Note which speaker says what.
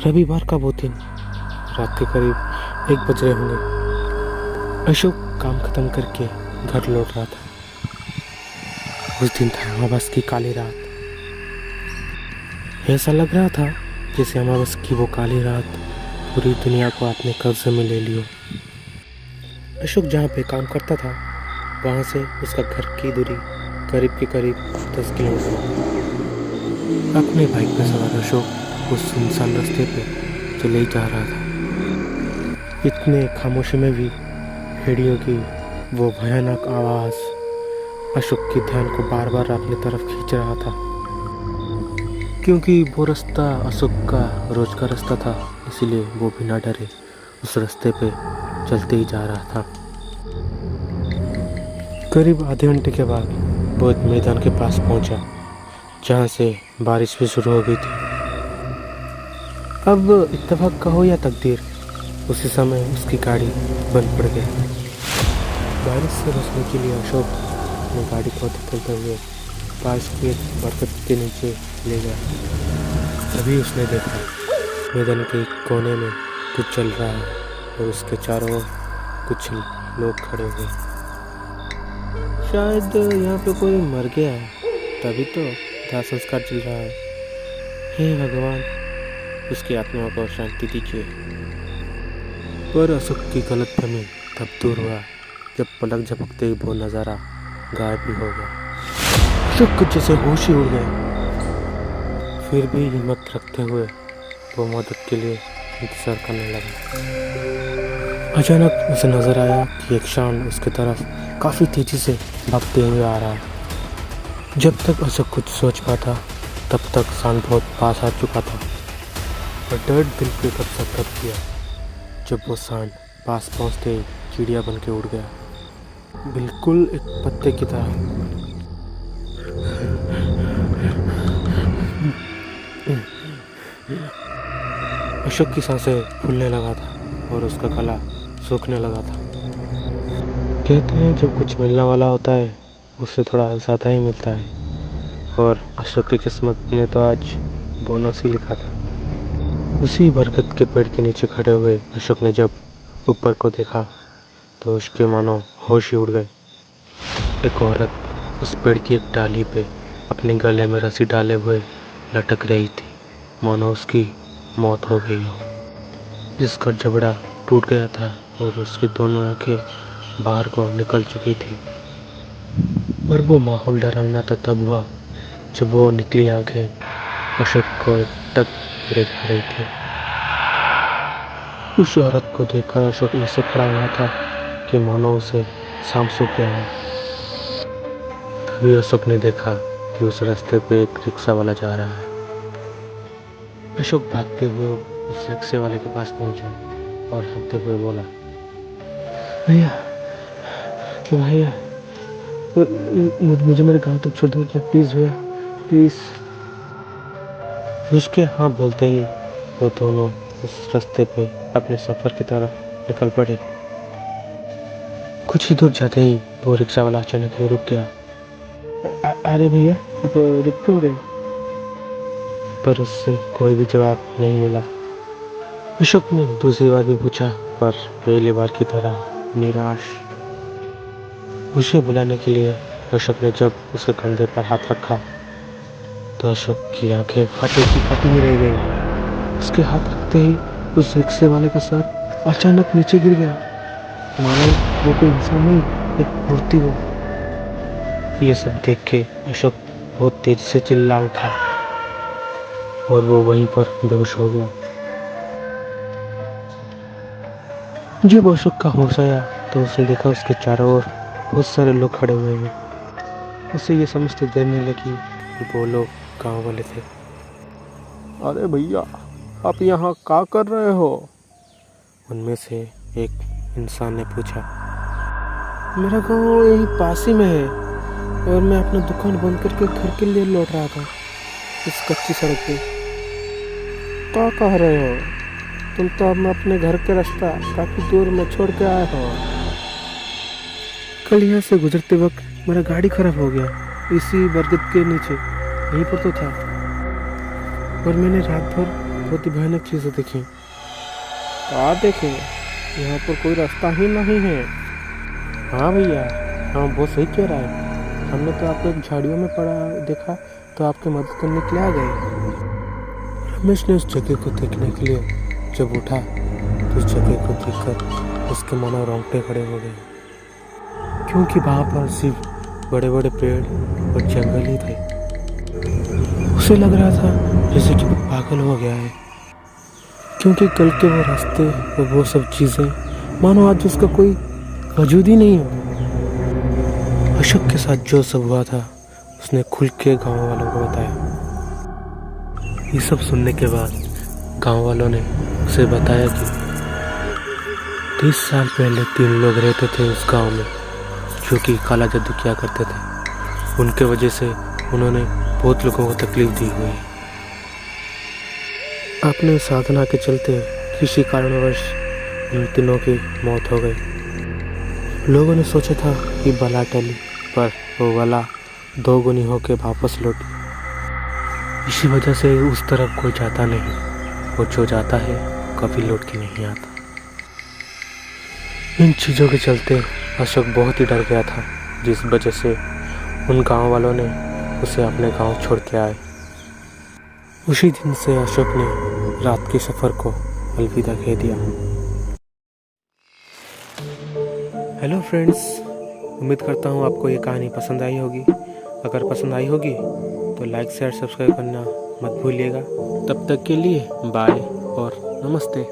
Speaker 1: रविवार का वो दिन रात के करीब 1 बज रहे होंगे। अशोक काम खत्म करके घर लौट रहा था। उस दिन था अमावस की काली रात। ऐसा लग रहा था जैसे अमावस की वो काली रात पूरी दुनिया को अपने कब्जे में ले लियो। अशोक जहाँ पे काम करता था वहाँ से उसका घर की दूरी करीब के करीब 10 किलोमीटर। अपने बाइक पर सवार अशोक उस सुनसान रास्ते पे चले जा रहा था। इतने खामोशी में भी भेड़ियों की वो भयानक आवाज़ अशोक के ध्यान को बार बार अपनी तरफ खींच रहा था, क्योंकि वो रास्ता अशोक का रोज का रास्ता था। इसलिए वो बिना डरे उस रास्ते पे चलते ही जा रहा था। करीब आधे घंटे के बाद वो एक मैदान के पास पहुंचा जहाँ से बारिश भी शुरू हो गई थी। अब इत्तेफाक का हो या तकदीर, उसी समय उसकी गाड़ी बंद पड़ गई। बारिश से बचने के लिए अशोक अपनी गाड़ी को धकेलते हुए पास के एक बरगद के नीचे ले गया। तभी उसने देखा मैदान के एक कोने में कुछ चल रहा है और उसके चारों ओर कुछ लोग खड़े हुए। शायद यहाँ पे कोई मर गया है, तभी तो दाह संस्कार चल रहा है। हे भगवान, उसकी आत्मा को शांति दीजिए। पर अशोक की गलतफहमी तब दूर हुआ जब पलक झपकते ही वो नज़ारा गायब ही हो गया। अशोक कुछ जैसे होश ही उड़ गए। फिर भी हिम्मत रखते हुए वो मदद के लिए इंतजार करने लगा। अचानक उसे नजर आया कि एक शान उसके तरफ काफ़ी तेजी से भागते हुए आ रहा है। जब तक अशोक कुछ सोच पाता तब तक शान बहुत पास आ चुका था और डर दिल पे कब्जा कर दिया। जब वो शान पास पहुंचते ही चिड़िया बन के उड़ गया, बिल्कुल एक पत्ते की तरह। अशोक की सांसें फूलने लगा था और उसका गला सूखने लगा था। कहते हैं जब कुछ मिलने वाला होता है उससे थोड़ा ज़्यादा ही मिलता है, और अशोक की किस्मत ने तो आज बोनस ही लिखा था। उसी बरगद के पेड़ के नीचे खड़े हुए अशोक ने जब ऊपर को देखा तो उसके मानो होश ही उड़ गए। एक औरत उस पेड़ की एक डाली पे अपने गले में रस्सी डाले हुए लटक रही थी, मानो उसकी मौत हो गई हो। जिसका जबड़ा टूट गया था और उसकी दोनों आंखें बाहर को निकल चुकी थी। पर वो माहौल डरावना तो तब हुआ जब वो निकली आंखें अशोक को टक गिरे जा रही थी। उस औरत को देखकर अशोक ऐसे खड़ा हुआ था कि मानो उसे सांप सूख गया है। तभी अशोक ने देखा कि उस रास्ते पे एक रिक्शा वाला जा रहा है। अशोक भागते हुए उस रिक्शे वाले के पास पहुंचा और हंसते हुए बोला, भैया भैया, मुझे मेरे गांव तक छोड़ दो क्या, प्लीज़ भैया, प्लीज़। उसके हाँ बोलते ही वो दोनों उस रास्ते पे अपने सफ़र की तरफ निकल पड़े। कुछ ही दूर जाते ही वो रिक्शा वाला अचानक ही रुक गया। अरे भैया, रुक क्यों गए? पर उससे कोई भी जवाब नहीं मिला। अशोक ने दूसरी बार भी पूछा, पर पहली बार की तरह निराश। उसे बुलाने के लिए अशोक ने जब उसके कंधे पर हाथ रखा तो अशोक की आंखें फटी की फटी ही रह गई। उसके हाथ रखते ही उस रिक्शे वाले का सर अचानक नीचे गिर गया, मानो वो कोई इंसान नहीं, एक मूर्ति हो। ये सब देख के अशोक बहुत तेजी से चिल्ला उठा और वो वहीं पर बेहोश हो गया। जब अशोक का होश आया तो उसने देखा उसके चारों ओर बहुत सारे लोग खड़े हुए हैं। उसे ये समझते देर नहीं लगी कि वो लोग गाँव वाले थे।
Speaker 2: अरे भैया, आप यहाँ क्या कर रहे हो?
Speaker 1: उनमें से एक इंसान ने पूछा। मेरा गांव यही पास ही में है और मैं अपना दुकान बंद करके घर के लिए लौट रहा था इस कच्ची सड़क पे।
Speaker 2: क्या कह रहे हो? तुम तो अब अपने घर का रास्ता काफ़ी दूर में छोड़ के आए हो।
Speaker 1: कल यहाँ से गुजरते वक्त मेरा गाड़ी खराब हो गया, इसी बरगद के नीचे, यहीं पर तो था। और मैंने रात भर बहुत ही भयानक चीज़ें दिखी।
Speaker 2: क्या देखे? यहाँ पर कोई रास्ता ही नहीं है।
Speaker 1: हाँ भैया, हाँ बहुत सही कह रहा है। हमने तो आपको एक झाड़ियों में पड़ा देखा तो आपके मदद करने के लिए आ गए। रमेश ने उस जगह को देखने के लिए जब उठा तो उस जगह को देखकर उसके मानो रोंगटे खड़े हो गए, क्योंकि वहाँ पर सिर्फ बड़े बड़े पेड़ और जंगल ही थे। उसे लग रहा था जैसे कि वो पागल हो गया है, क्योंकि कल के वो रास्ते और वो सब चीज़ें मानो आज उसका कोई वजूद ही नहीं हो। अशोक के साथ जो सब हुआ था उसने खुल के गाँव वालों को बताया। ये सब सुनने के बाद गाँव वालों ने उसे बताया कि 30 साल पहले 3 लोग रहते थे उस गांव में, जो कि काला जादू किया करते थे। उनके वजह से उन्होंने बहुत लोगों को तकलीफ दी हुई है। अपने साधना के चलते किसी कारणवश उन तीनों की मौत हो गई। लोगों ने सोचा था कि बला टली, पर वो बला 2 गुनी होकर वापस लौटी। इसी वजह से उस तरफ कोई जाता नहीं, और जो जाता है कभी लौट के नहीं आता। इन चीज़ों के चलते अशोक बहुत ही डर गया था, जिस वजह से उन गांव वालों ने उसे अपने गांव छोड़ के आए। उसी दिन से अशोक ने रात के सफ़र को अलविदा कह दिया। हेलो फ्रेंड्स, उम्मीद करता हूँ आपको ये कहानी पसंद आई होगी। अगर पसंद आई होगी तो लाइक शेयर सब्सक्राइब करना मत भूलिएगा। तब तक के लिए बाय और नमस्ते।